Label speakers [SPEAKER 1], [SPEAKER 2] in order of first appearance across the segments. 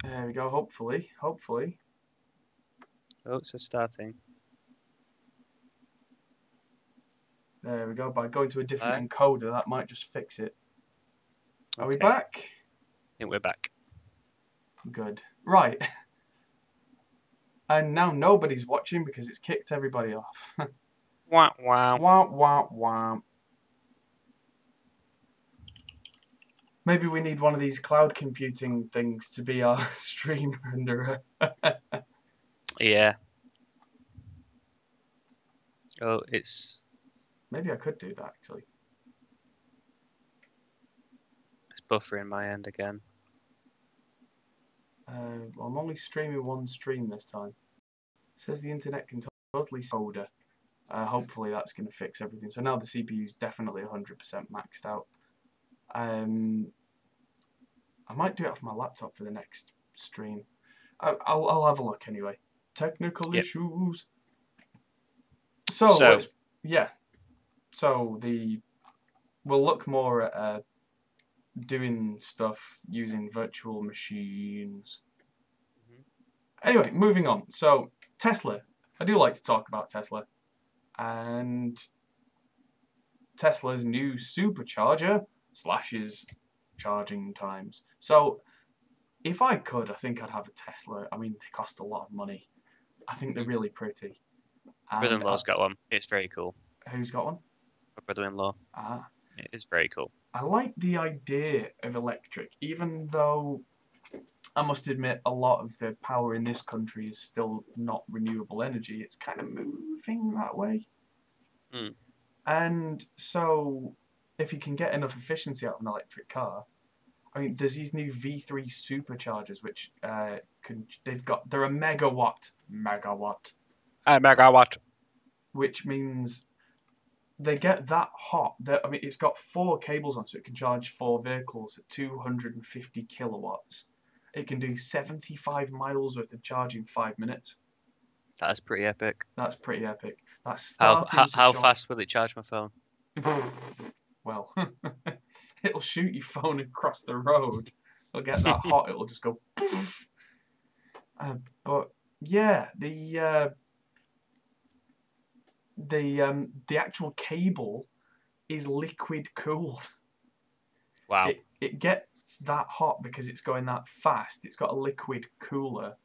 [SPEAKER 1] There we go. Hopefully, hopefully.
[SPEAKER 2] Oh, it's just starting.
[SPEAKER 1] There we go. By going to a different
[SPEAKER 2] Hi.
[SPEAKER 1] encoder, that might just fix it. Are we
[SPEAKER 2] Okay.
[SPEAKER 1] back?
[SPEAKER 2] I think we're back.
[SPEAKER 1] Good. Right. And now nobody's watching because it's kicked everybody off.
[SPEAKER 2] Wow, wow.
[SPEAKER 1] Wah, wah, wah. Maybe we need one of these cloud computing things to be our stream renderer.
[SPEAKER 2] Yeah. Oh, it's
[SPEAKER 1] Maybe I could do that, actually.
[SPEAKER 2] buffering my end again.
[SPEAKER 1] Well, I'm only streaming one stream this time. It says the internet can totally solder. Hopefully that's going to fix everything. So now the CPU is definitely 100% maxed out. I might do it off my laptop for the next stream. I'll have a look anyway. Technical
[SPEAKER 2] Yep.
[SPEAKER 1] issues. So yeah. So we'll look more at doing stuff using virtual machines. Anyway, moving on. So Tesla. I do like to talk about Tesla. And Tesla's new supercharger slashes charging times. So if I could, I think I'd have a Tesla. I mean, they cost a lot of money. I think they're really pretty. And
[SPEAKER 2] Brother-in-law's got one. It's very cool.
[SPEAKER 1] who's got one?
[SPEAKER 2] My brother-in-law.
[SPEAKER 1] Ah,
[SPEAKER 2] It is very cool.
[SPEAKER 1] I like the idea of electric, even though I must admit a lot of the power in this country is still not renewable energy. It's kind of moving that way.
[SPEAKER 2] Mm.
[SPEAKER 1] And so if you can get enough efficiency out of an electric car, I mean, there's these new V3 superchargers which they're a megawatt,
[SPEAKER 2] A megawatt.
[SPEAKER 1] which means they get that hot. I mean, it's got 4 cables on, so it can charge 4 vehicles at 250 kilowatts. It can do 75 miles worth of charge in 5 minutes.
[SPEAKER 2] That's pretty epic.
[SPEAKER 1] That's pretty epic. That's
[SPEAKER 2] How
[SPEAKER 1] starting to
[SPEAKER 2] how
[SPEAKER 1] show.
[SPEAKER 2] fast will it charge my phone?
[SPEAKER 1] Well, it'll shoot your phone across the road. It'll get that hot. It'll just go. But yeah, the actual cable is liquid cooled.
[SPEAKER 2] Wow.
[SPEAKER 1] It gets that hot because it's going that fast. It's got a liquid cooler.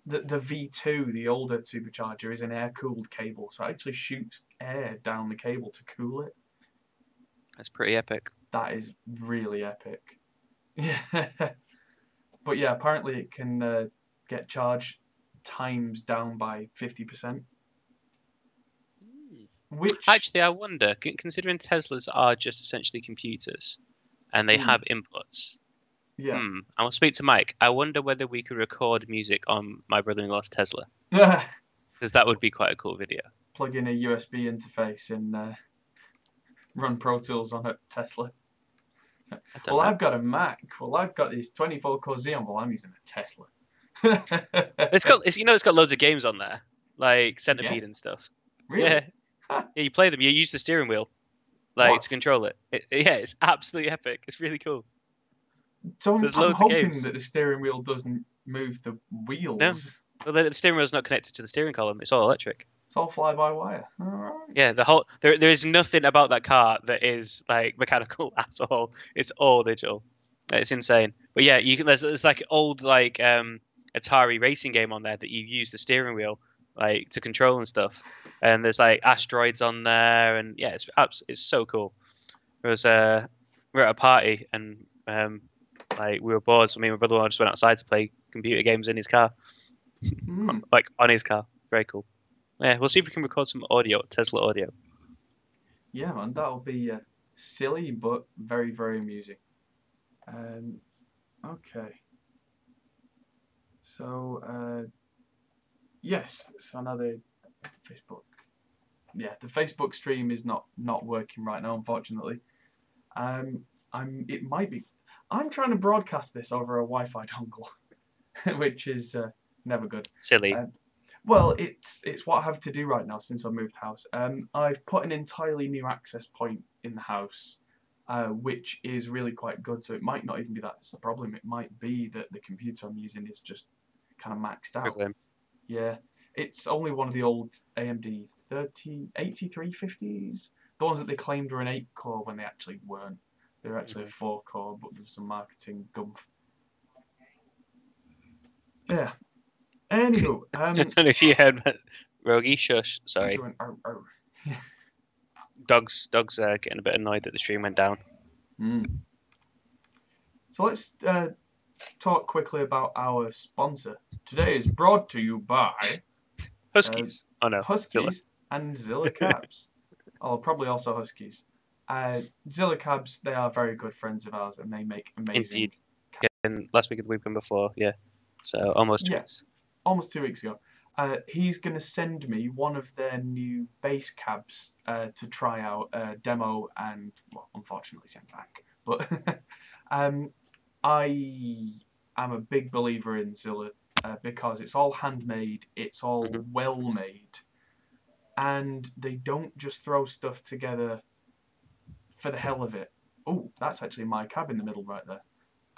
[SPEAKER 1] The V2, the older supercharger, is an air cooled cable, so it actually shoots air down the cable to cool it.
[SPEAKER 2] That's pretty epic.
[SPEAKER 1] That is really epic. Yeah. But yeah, apparently it can get charge times down by 50%. Which
[SPEAKER 2] Actually, I wonder, considering Teslas are just essentially computers and they have inputs.
[SPEAKER 1] yeah.
[SPEAKER 2] I will speak to Mike. I wonder whether we could record music on my brother-in-law's Tesla,
[SPEAKER 1] Plug
[SPEAKER 2] because that would be quite a cool video.
[SPEAKER 1] in a USB interface and run Pro Tools on a Tesla.
[SPEAKER 2] I don't
[SPEAKER 1] Well,
[SPEAKER 2] know.
[SPEAKER 1] I've got a Mac. Well, I've got this 24-core Xeon. Well, I'm using a Tesla.
[SPEAKER 2] It's got loads of games on there, like Centipede
[SPEAKER 1] Yeah.
[SPEAKER 2] and stuff.
[SPEAKER 1] Really?
[SPEAKER 2] Yeah, yeah. You play them. You use the steering wheel,
[SPEAKER 1] What?
[SPEAKER 2] to control it. Yeah, it's absolutely epic. It's really cool.
[SPEAKER 1] So I'm
[SPEAKER 2] There's loads of
[SPEAKER 1] hoping
[SPEAKER 2] games.
[SPEAKER 1] that the steering wheel doesn't move the wheels.
[SPEAKER 2] No. Well, the steering wheel's not connected to the steering column. It's all electric.
[SPEAKER 1] It's all fly-by-wire. All right.
[SPEAKER 2] Yeah, there is nothing about that car that is like mechanical at all. It's all digital. It's insane. But yeah, there's like old like Atari racing game on there that you use the steering wheel like to control and stuff. And there's like asteroids on there, and yeah, it's so cool. We're at a party and like we were bored, so me and my brother just went outside to play computer games in his car, like on his car. Very cool. Yeah, we'll see if we can record some audio, Tesla audio.
[SPEAKER 1] Yeah, man, that'll be silly but very, very amusing. Okay. So, yes, so now the Facebook. Yeah, the Facebook stream is not working right now, unfortunately. It might be. I'm trying to broadcast this over a Wi-Fi dongle, which is never good.
[SPEAKER 2] Silly.
[SPEAKER 1] Well, it's what I have to do right now since I moved house. I've put an entirely new access point in the house, which is really quite good. So it might not even be that's the problem. It might be that the computer I'm using is just kind of maxed out.
[SPEAKER 2] Struggling.
[SPEAKER 1] Yeah, it's only one of the old AMD 8350s, the ones that they claimed were an 8-core when they actually weren't. They were actually a 4-core, but there was some marketing gumph. Yeah. Anywho,
[SPEAKER 2] I don't know if you heard Rogi, shush. Sorry.
[SPEAKER 1] she went, "Arr, arr."
[SPEAKER 2] Dogs getting a bit annoyed that the stream went down.
[SPEAKER 1] So let's talk quickly about our sponsor. Today is brought to you by
[SPEAKER 2] Huskies. Oh no.
[SPEAKER 1] Huskies and Zilla Cabs. Oh, probably also Huskies. Zilla Cabs, they are very good friends of ours, and they make amazing.
[SPEAKER 2] Indeed. And last week of the week before, yeah. So almost 2 weeks.
[SPEAKER 1] Almost 2 weeks ago. He's going to send me one of their new bass cabs to try out, demo, and, well, unfortunately sent back. But I am a big believer in Zilla because it's all handmade, it's all well made, and they don't just throw stuff together for the hell of it. Oh, that's actually my cab in the middle right there.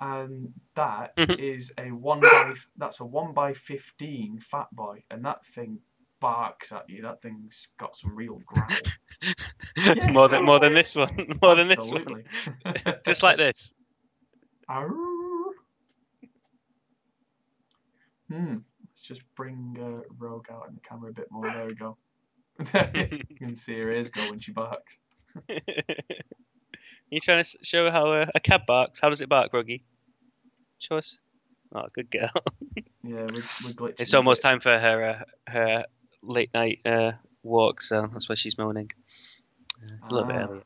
[SPEAKER 1] And that is a 1x15 Fat Boy, and that thing barks at you. That thing's got some real growl. Yes.
[SPEAKER 2] More than this one. More than this one. Just like this.
[SPEAKER 1] Let's just bring Rogue out in the camera a bit more. There we go. You can see her ears go when she barks.
[SPEAKER 2] You trying to show how a cab barks? How does it bark, Ruggy? Show us. Oh, good girl.
[SPEAKER 1] Yeah, we're glitching.
[SPEAKER 2] It's almost time for her late night walk, so that's why she's moaning. A little bit earlier.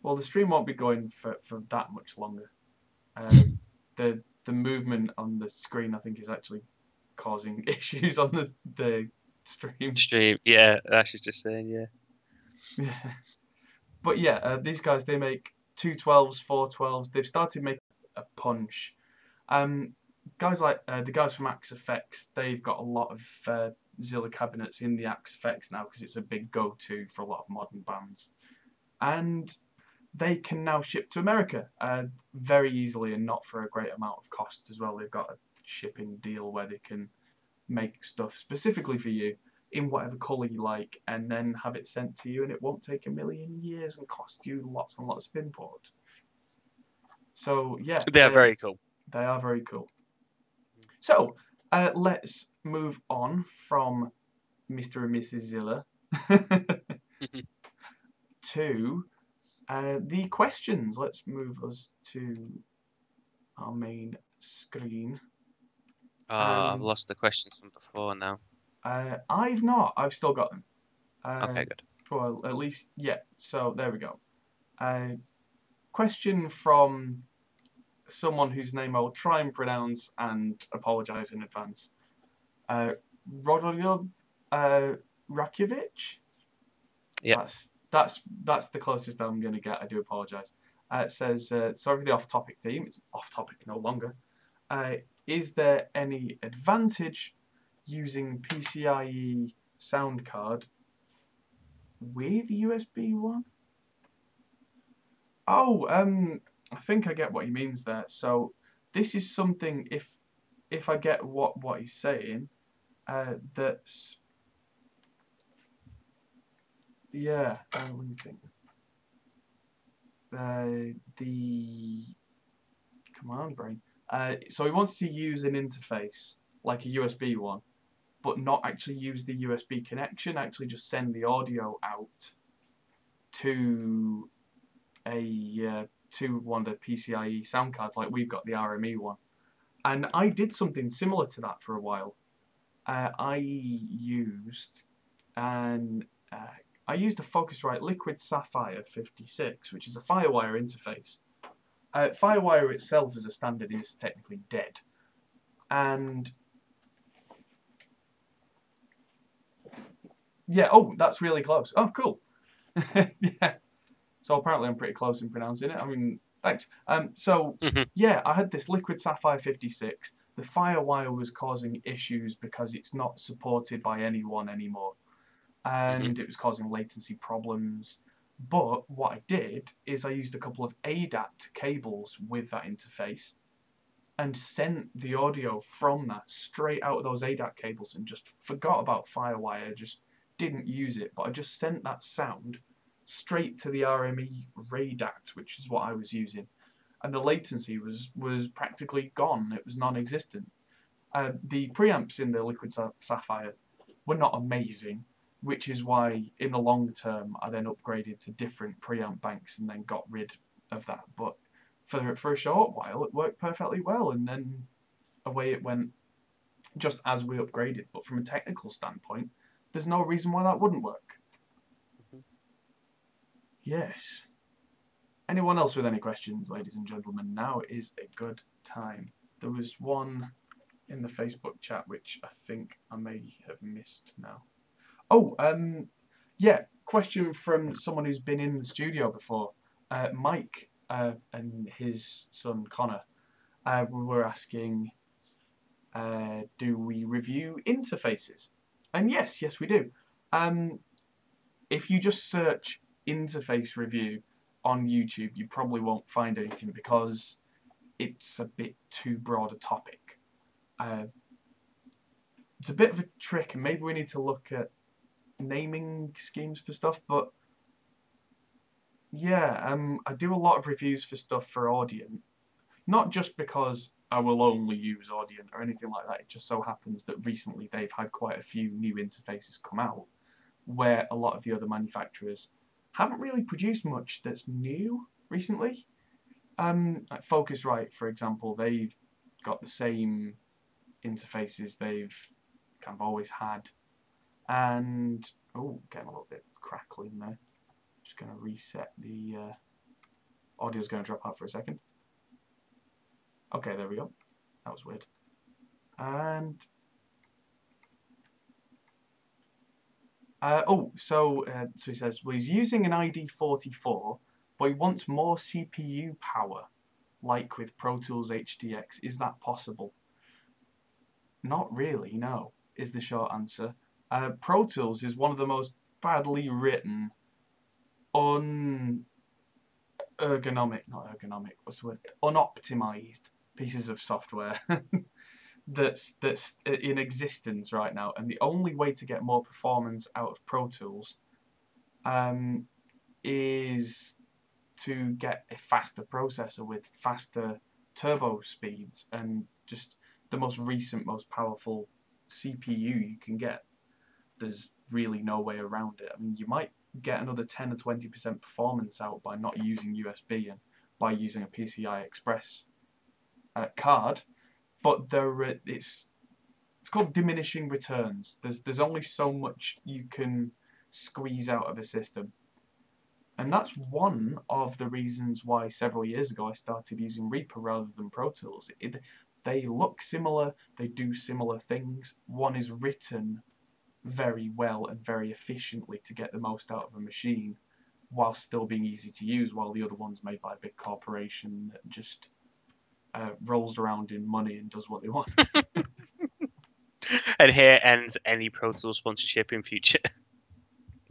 [SPEAKER 1] Well, the stream won't be going for that much longer. The movement on the screen, I think, is actually causing issues on the stream.
[SPEAKER 2] Yeah, Ash is just saying, yeah.
[SPEAKER 1] But yeah, these guys, they make 212s, 412s. They've started making a punch. Guys like the guys from Axe Effects, they've got a lot of Zilla cabinets in the Axe Effects now because it's a big go-to for a lot of modern bands. And they can now ship to America very easily and not for a great amount of cost as well. They've got a shipping deal where they can make stuff specifically for you in whatever colour you like and then have it sent to you, and it won't take a million years and cost you lots and lots of import. So yeah,
[SPEAKER 2] they are very cool.
[SPEAKER 1] They are very cool. So let's move on from Mr. and Mrs. Zilla to the questions. Let's move us to our main screen.
[SPEAKER 2] I've lost the questions from before now.
[SPEAKER 1] I've not. I've still got them.
[SPEAKER 2] Okay, good.
[SPEAKER 1] Well, at least, yeah. So there we go. Question from someone whose name I'll try and pronounce and apologise in advance. Rodolio Rakovic?
[SPEAKER 2] Yeah.
[SPEAKER 1] That's the closest I'm going to get. I do apologise. It says, sorry for the off-topic theme. It's off-topic no longer. Is there any advantage using PCIe sound card with USB 1? Oh, I think I get what he means there. So this is something, if I get what he's saying, that's, yeah, what do you think? The command brain. So he wants to use an interface like a USB one, but not actually use the USB connection. Actually, just send the audio out to one of the PCIe sound cards, like we've got the RME one. And I did something similar to that for a while. I used a Focusrite Liquid Sapphire 56, which is a FireWire interface. FireWire itself as a standard is technically dead. And yeah, oh, that's really close. Oh, cool. Yeah. So apparently I'm pretty close in pronouncing it. I mean, thanks. Yeah, I had this Liquid Sapphire 56. The FireWire was causing issues because it's not supported by anyone anymore. And it was causing latency problems. But what I did is I used a couple of ADAT cables with that interface and sent the audio from that straight out of those ADAT cables and just forgot about Firewire, just didn't use it, but I just sent that sound straight to the RME RADAT, which is what I was using. And the latency was practically gone. It was non-existent. The preamps in the Liquid Sapphire were not amazing, which is why in the long term I then upgraded to different preamp banks and then got rid of that. But for a short while it worked perfectly well, and then away it went just as we upgraded. But from a technical standpoint, there's no reason why that wouldn't work. Yes. Anyone else with any questions, ladies and gentlemen? Now is a good time. There was one in the Facebook chat which I think I may have missed now. Oh, yeah, question from someone who's been in the studio before. Mike and his son Connor were asking, do we review interfaces? And yes, we do. If you just search interface review on YouTube, you probably won't find anything because it's a bit too broad a topic. It's a bit of a trick, and maybe we need to look at naming schemes for stuff, but yeah, I do a lot of reviews for stuff for Audient, not just because I will only use Audient or anything like that. It just so happens that recently they've had quite a few new interfaces come out where a lot of the other manufacturers haven't really produced much that's new recently. Like Focusrite, for example, they've got the same interfaces they've kind of always had. And, oh, getting a little bit crackling there. Just going to reset the audio's going to drop out for a second. Okay, there we go. That was weird. And so he says, well, he's using an ID44, but he wants more CPU power, like with Pro Tools HDX. Is that possible? Not really, no, is the short answer. Pro Tools is one of the most badly written, unoptimized pieces of software that's in existence right now, and the only way to get more performance out of Pro Tools is to get a faster processor with faster turbo speeds and just the most recent, most powerful CPU you can get. There's really no way around it. I mean, you might get another 10 or 20% performance out by not using USB and by using a PCI Express card, but it's called diminishing returns. There's only so much you can squeeze out of a system. And that's one of the reasons why several years ago I started using Reaper rather than Pro Tools. They look similar, they do similar things. One is written very well and very efficiently to get the most out of a machine while still being easy to use, while the other one's made by a big corporation that just rolls around in money and does what they want.
[SPEAKER 2] And here ends any Pro Tools sponsorship in future.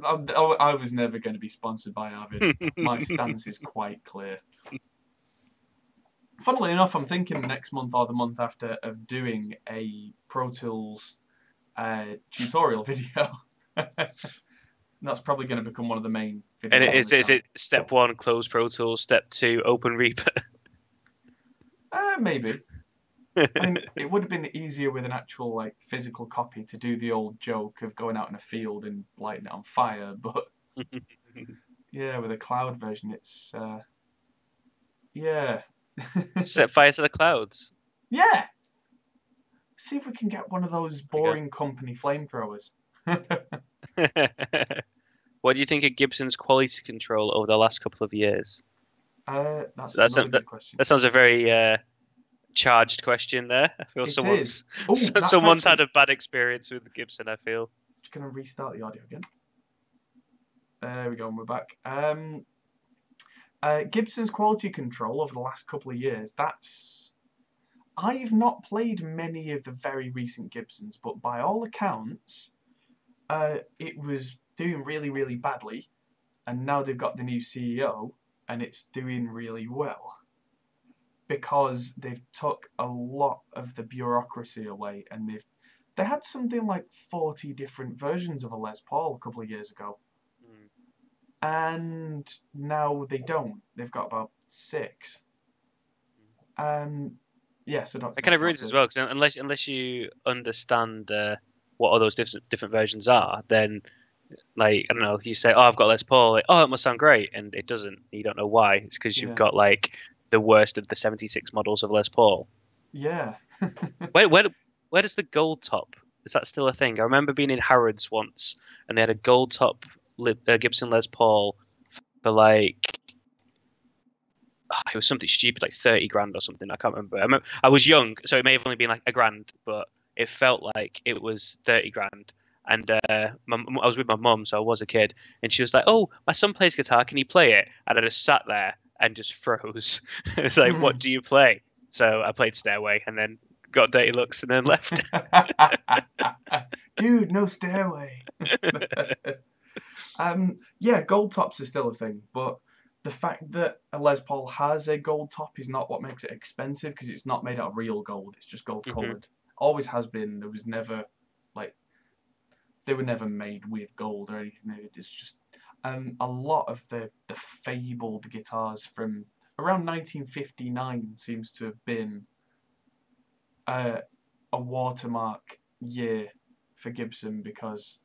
[SPEAKER 1] I was never going to be sponsored by Avid. My stance is quite clear. Funnily enough, I'm thinking next month or the month after of doing a Pro Tools tutorial video. That's probably going to become one of the main videos.
[SPEAKER 2] And is it step 1, close Pro Tools, step 2, open Reaper?
[SPEAKER 1] Maybe. I mean, it would have been easier with an actual physical copy to do the old joke of going out in a field and lighting it on fire, but yeah, with a cloud version, it's yeah.
[SPEAKER 2] Set fire to the clouds.
[SPEAKER 1] Yeah. See if we can get one of those boring company flamethrowers.
[SPEAKER 2] What do you think of Gibson's quality control over the last couple of years?
[SPEAKER 1] That's another good question.
[SPEAKER 2] That sounds a very charged question there. I feel someone's had a bad experience with Gibson, I feel.
[SPEAKER 1] Just going to restart the audio again. There we go, and we're back. Gibson's quality control over the last couple of years, I've not played many of the very recent Gibsons, but by all accounts, it was doing really, really badly. and now they've got the new CEO, and it's doing really well because they've took a lot of the bureaucracy away, and they had something like 40 different versions of a Les Paul a couple of years ago, and now they don't. They've got about 6. Yeah, so
[SPEAKER 2] It kind of ruins as well, because unless you understand what all those different versions are, then like I don't know, you say, "Oh, I've got Les Paul," like, "Oh, it must sound great," and it doesn't. You don't know why. It's because you've got like the worst of the 76 models of Les Paul.
[SPEAKER 1] Yeah.
[SPEAKER 2] Where does the gold top? Is that still a thing? I remember being in Harrods once, and they had a gold top Gibson Les Paul for like it was something stupid, like 30 grand or something. I can't remember. I was young, so it may have only been like a grand, but it felt like it was 30 grand. And I was with my mum, so I was a kid, and she was like, "Oh, my son plays guitar. Can he play it?" And I just sat there and just froze. It's like, "What do you play?" So I played Stairway, and then got dirty looks, and then left.
[SPEAKER 1] Dude, no Stairway. Yeah, gold tops are still a thing, but the fact that a Les Paul has a gold top is not what makes it expensive, because it's not made out of real gold. It's just gold coloured. Always has been. There was never like they were never made with gold or anything. It's just a lot of the fabled guitars from around 1959 seems to have been a watermark year for Gibson, because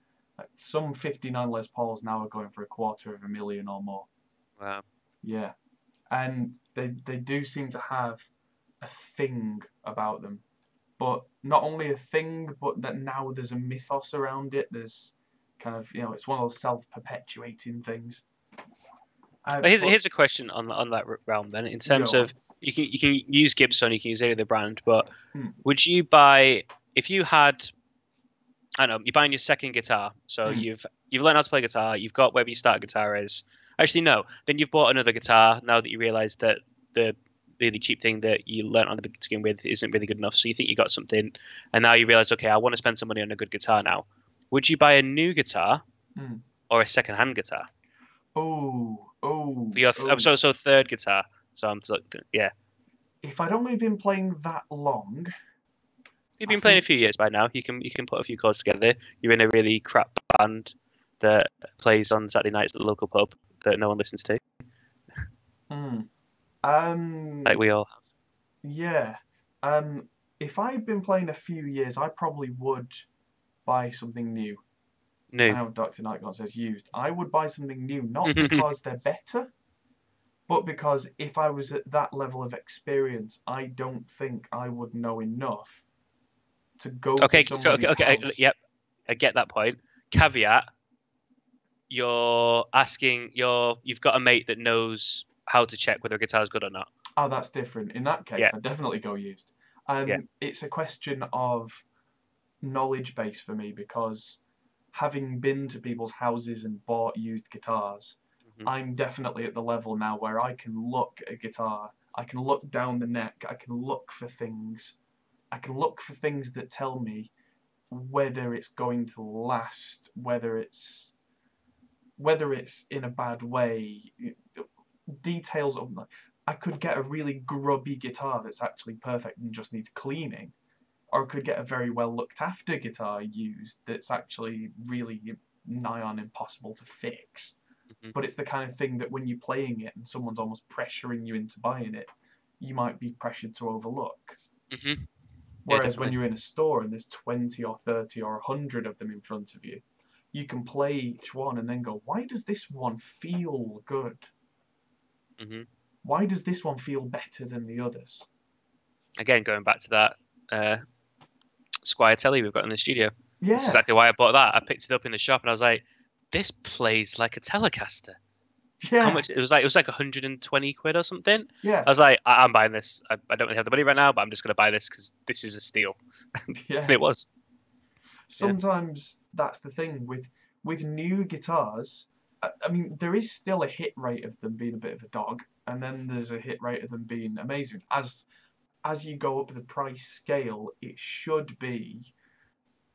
[SPEAKER 1] some 59 Les Pauls now are going for $250,000 or more.
[SPEAKER 2] Wow.
[SPEAKER 1] Yeah, and they do seem to have a thing about them, but not only a thing, but that now there's a mythos around it. There's kind of, it's one of those self-perpetuating things.
[SPEAKER 2] Here's a question on that realm then. In terms of you can use Gibson, you can use any other brand, but would you buy if you had? I don't know, you're buying your second guitar, so you've learned how to play guitar, you've got wherever your start guitar is. Actually, no. Then you've bought another guitar now that you realise that the really cheap thing that you learned on the begin with isn't really good enough. So you think you got something, and now you realise, okay, I want to spend some money on a good guitar now. Would you buy a new guitar or a second-hand guitar? So third guitar. So yeah.
[SPEAKER 1] If I'd only been playing that long.
[SPEAKER 2] You've been playing a few years by now. You can put a few chords together. You're in a really crap band that plays on Saturday nights at the local pub that no one listens to. Like we all have.
[SPEAKER 1] Yeah. If I'd been playing a few years, I probably would buy something new.
[SPEAKER 2] New.
[SPEAKER 1] I know Dr. Nightgaunt says used. I would buy something new, not because they're better, but because if I was at that level of experience, I don't think I would know enough to go to somebody's house.
[SPEAKER 2] Yep, I get that point. Caveat: you've got a mate that knows how to check whether a guitar is good or not.
[SPEAKER 1] Oh, that's different. In that case, I'd definitely go used. It's a question of knowledge base for me, because having been to people's houses and bought used guitars, I'm definitely at the level now where I can look at a guitar, I can look down the neck, I can look for things. I can look for things that tell me whether it's going to last, whether it's in a bad way. Details of I could get a really grubby guitar that's actually perfect and just needs cleaning, or I could get a very well looked after guitar used that's actually really nigh on impossible to fix. But it's the kind of thing that when you're playing it and someone's almost pressuring you into buying it, you might be pressured to overlook. Whereas when you're in a store and there's 20 or 30 or 100 of them in front of you, you can play each one and then go, why does this one feel good? Why does this one feel better than the others?
[SPEAKER 2] Again, going back to that Squire Telly we've got in the studio.
[SPEAKER 1] Yeah.
[SPEAKER 2] That's exactly why I bought that. I picked it up in the shop and I was like, this plays like a Telecaster.
[SPEAKER 1] Yeah.
[SPEAKER 2] How much? It was like 120 quid or something.
[SPEAKER 1] Yeah.
[SPEAKER 2] I was like, I'm buying this. I don't really have the money right now, but I'm just going to buy this because this is a steal.
[SPEAKER 1] Yeah.
[SPEAKER 2] And it was.
[SPEAKER 1] Sometimes that's the thing with new guitars. I mean, there is still a hit rate of them being a bit of a dog, and then there's a hit rate of them being amazing. As you go up the price scale, it should be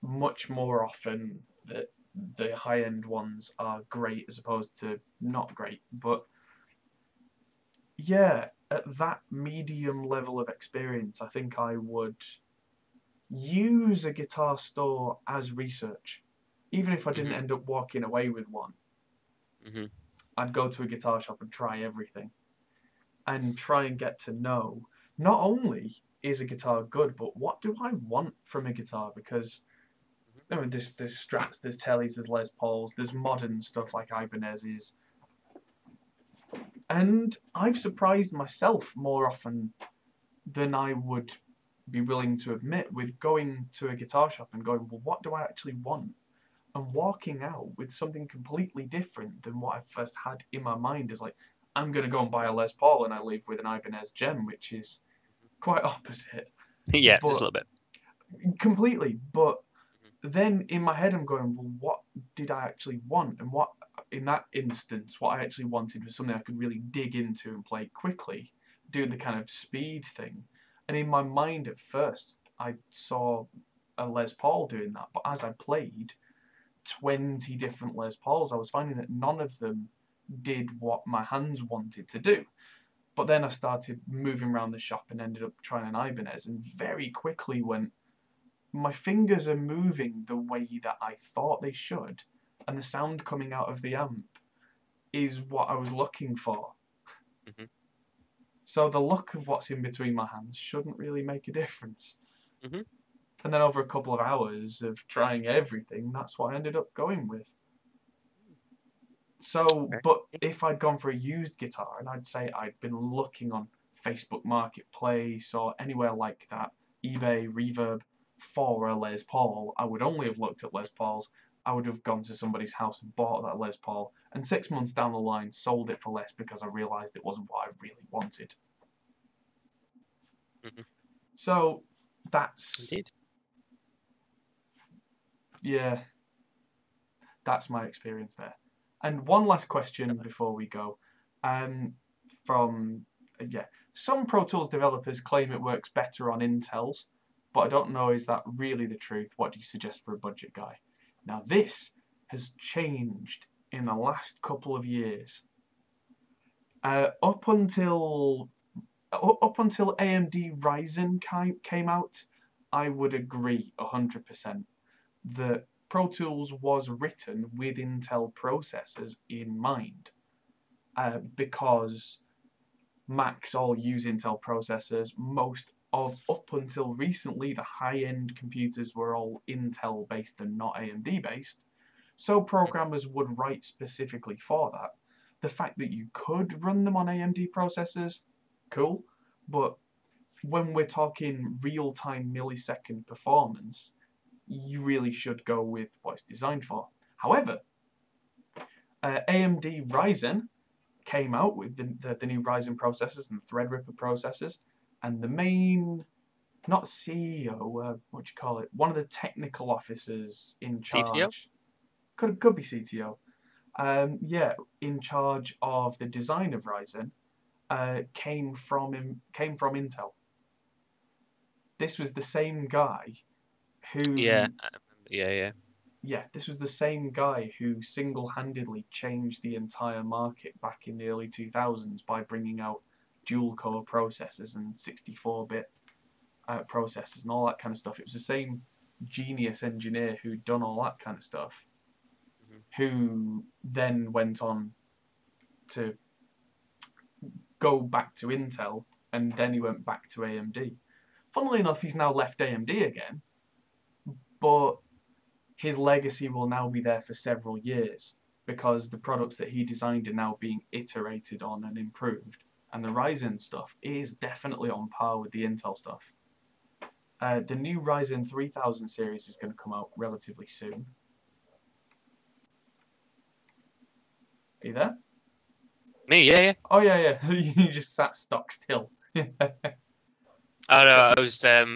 [SPEAKER 1] much more often that the high-end ones are great as opposed to not great. But yeah, at that medium level of experience, I think I would use a guitar store as research. Even if I didn't end up walking away with one, I'd go to a guitar shop and try everything and try and get to know not only is a guitar good, but what do I want from a guitar? Because I mean, there's Strats, there's Tellys, there's Les Pauls, there's modern stuff like Ibanez's. And I've surprised myself more often than I would be willing to admit with going to a guitar shop and going, well, what do I actually want? And walking out with something completely different than what I first had in my mind is like, I'm going to go and buy a Les Paul and I leave with an Ibanez Gem, which is quite opposite.
[SPEAKER 2] Yeah,
[SPEAKER 1] but
[SPEAKER 2] just a little bit.
[SPEAKER 1] Completely. But then in my head I'm going, well, what did I actually want? And what, in that instance, what I actually wanted was something I could really dig into and play quickly, do the kind of speed thing. And in my mind at first, I saw a Les Paul doing that. But as I played 20 different Les Pauls, I was finding that none of them did what my hands wanted to do. But then I started moving around the shop and ended up trying an Ibanez and very quickly went, my fingers are moving the way that I thought they should, and the sound coming out of the amp is what I was looking for. So the look of what's in between my hands shouldn't really make a difference. And then over a couple of hours of trying everything, that's what I ended up going with. So, but if I'd gone for a used guitar, and I'd say I'd been looking on Facebook Marketplace or anywhere like that, eBay, Reverb, for a Les Paul, I would only have looked at Les Pauls. I would have gone to somebody's house and bought that Les Paul, and 6 months down the line sold it for less because I realised it wasn't what I really wanted. So that's...
[SPEAKER 2] Indeed.
[SPEAKER 1] Yeah, that's my experience there. And one last question before we go. Some Pro Tools developers claim it works better on Intels, but I don't know, is that really the truth? What do you suggest for a budget guy? Now this has changed in the last couple of years. Up until AMD Ryzen came out, I would agree 100% that Pro Tools was written with Intel processors in mind, because Macs all use Intel processors. Most of, up until recently, the high-end computers were all Intel based and not AMD based, so programmers would write specifically for that. The fact that you could run them on AMD processors, cool, but when we're talking real-time millisecond performance, you really should go with what it's designed for. However, AMD Ryzen came out with the new Ryzen processors and Threadripper processors, and the main, not CEO, what do you call it? One of the technical officers in charge. CTO? Could be CTO. Yeah, in charge of the design of Ryzen, came from Intel. This was the same guy who... Yeah, this was the same guy who single-handedly changed the entire market back in the early 2000s by bringing out dual-core processors and 64-bit processors and all that kind of stuff. It was the same genius engineer who'd done all that kind of stuff, who then went on to go back to Intel, and then he went back to AMD. Funnily enough, he's now left AMD again, but his legacy will now be there for several years because the products that he designed are now being iterated on and improved. And the Ryzen stuff is definitely on par with the Intel stuff. The new Ryzen 3000 series is going to come out relatively soon. Are you there?
[SPEAKER 2] Me, yeah.
[SPEAKER 1] Oh, yeah. You just sat stock still.
[SPEAKER 2] Oh, no, I was... a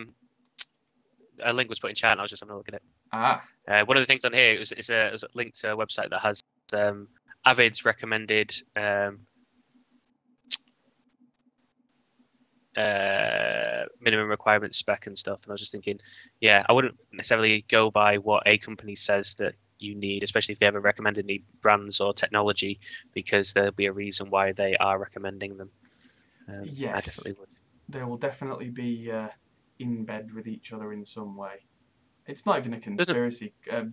[SPEAKER 2] link was put in chat and I was just having a look at it. One of the things on here is a link to a website that has Avid's recommended minimum requirement spec and stuff, and I was just thinking, yeah, I wouldn't necessarily go by what a company says that you need, especially if they ever recommend any brands or technology, because there'll be a reason why they are recommending them. I
[SPEAKER 1] Yes,
[SPEAKER 2] definitely would.
[SPEAKER 1] they will definitely be in bed with each other in some way. It's not even a conspiracy.
[SPEAKER 2] No,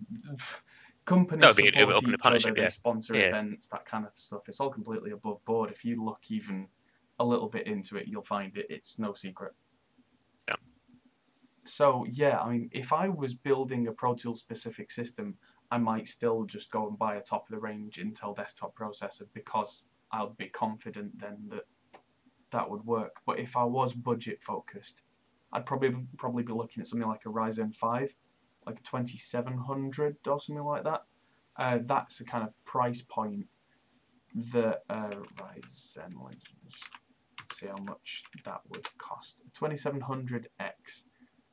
[SPEAKER 1] Companies
[SPEAKER 2] it'd be an
[SPEAKER 1] support
[SPEAKER 2] open
[SPEAKER 1] each other,
[SPEAKER 2] partnership.
[SPEAKER 1] they
[SPEAKER 2] Yeah,
[SPEAKER 1] sponsor
[SPEAKER 2] yeah.
[SPEAKER 1] events, that kind of stuff. It's all completely above board. If you look even a little bit into it, you'll find it's no secret.
[SPEAKER 2] Yeah.
[SPEAKER 1] So yeah, I mean, if I was building a Pro Tools specific system, I might still just go and buy a top of the range Intel desktop processor because I'll be confident then that that would work. But if I was budget focused, I'd probably be looking at something like a Ryzen 5, like a 2700 or something like that. That's the kind of price point that Ryzen. Let's just see how much that would cost. 2700X,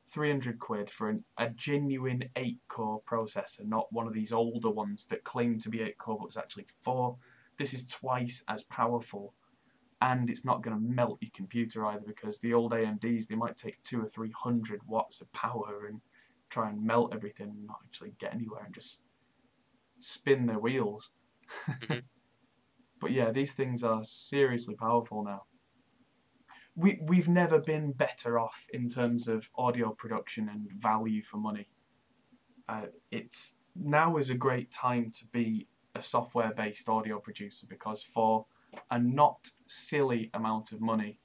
[SPEAKER 1] 300 quid for a genuine 8-core processor, not one of these older ones that claim to be 8-core but was actually 4. This is twice as powerful, and it's not going to melt your computer either, because the old AMDs, they might take 200 or 300 watts of power and try and melt everything and not actually get anywhere and just spin their wheels.
[SPEAKER 2] Mm-hmm.
[SPEAKER 1] But yeah, these things are seriously powerful now. We've never been better off in terms of audio production and value for money. It's now is a great time to be a software-based audio producer, because for a not silly amount of money,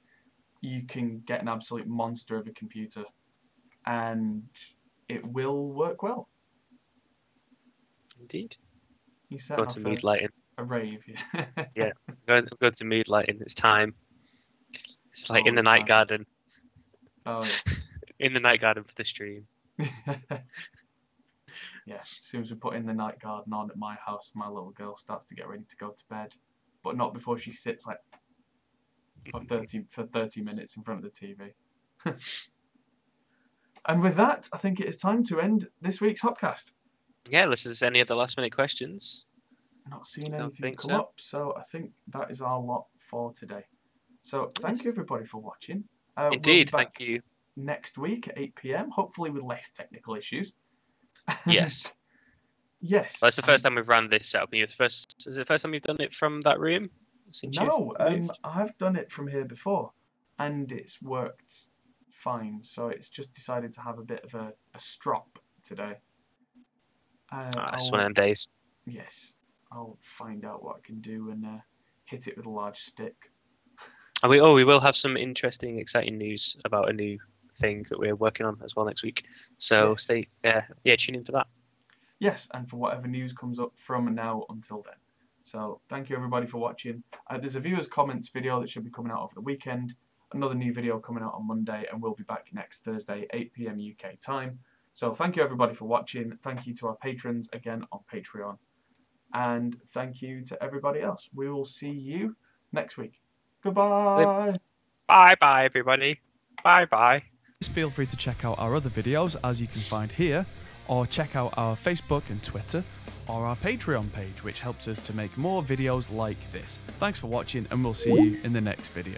[SPEAKER 1] you can get an absolute monster of a computer, and it will work well.
[SPEAKER 2] Indeed.
[SPEAKER 1] You set
[SPEAKER 2] Go
[SPEAKER 1] off
[SPEAKER 2] to mood lighting.
[SPEAKER 1] a rave, yeah.
[SPEAKER 2] Yeah, go to mood lighting. It's time. It's like in the
[SPEAKER 1] always
[SPEAKER 2] night
[SPEAKER 1] time.
[SPEAKER 2] garden.
[SPEAKER 1] Oh
[SPEAKER 2] In the night garden for the stream.
[SPEAKER 1] yeah. Yeah, as soon as we put in the night garden on at my house, my little girl starts to get ready to go to bed, but not before she sits like for 30 minutes in front of the TV. And with that, I think it is time to end this week's Hopcast.
[SPEAKER 2] Yeah, unless there's any other last minute questions.
[SPEAKER 1] Not seeing
[SPEAKER 2] Don't
[SPEAKER 1] anything
[SPEAKER 2] think
[SPEAKER 1] come
[SPEAKER 2] so.
[SPEAKER 1] up, so I think that is our lot for today. So thank you everybody for watching.
[SPEAKER 2] Indeed,
[SPEAKER 1] we'll be back
[SPEAKER 2] thank you.
[SPEAKER 1] next week at 8 PM, hopefully with less technical issues.
[SPEAKER 2] Yes.
[SPEAKER 1] Yes.
[SPEAKER 2] Well, it's the first time we've run this setup. Is it the first time you've done it from that room? Since
[SPEAKER 1] No,
[SPEAKER 2] you've moved?
[SPEAKER 1] I've done it from here before, and it's worked fine. So it's just decided to have a bit of a strop today.
[SPEAKER 2] It's one of them days.
[SPEAKER 1] Yes, I'll find out what I can do and hit it with a large stick.
[SPEAKER 2] And we will have some interesting, exciting news about a new thing that we're working on as well next week. So
[SPEAKER 1] Yes.
[SPEAKER 2] stay, tune in for that.
[SPEAKER 1] Yes, and for whatever news comes up from now until then. So thank you everybody for watching. There's a viewers comments video that should be coming out over the weekend. Another new video coming out on Monday, and we'll be back next Thursday, 8 PM UK time. So thank you everybody for watching. Thank you to our patrons again on Patreon. And thank you to everybody else. We will see you next week. Goodbye.
[SPEAKER 2] Bye everybody. Bye.
[SPEAKER 1] Feel free to check out our other videos, as you can find here, or check out our Facebook and Twitter, or our Patreon page, which helps us to make more videos like this. Thanks for watching, and we'll see you in the next video.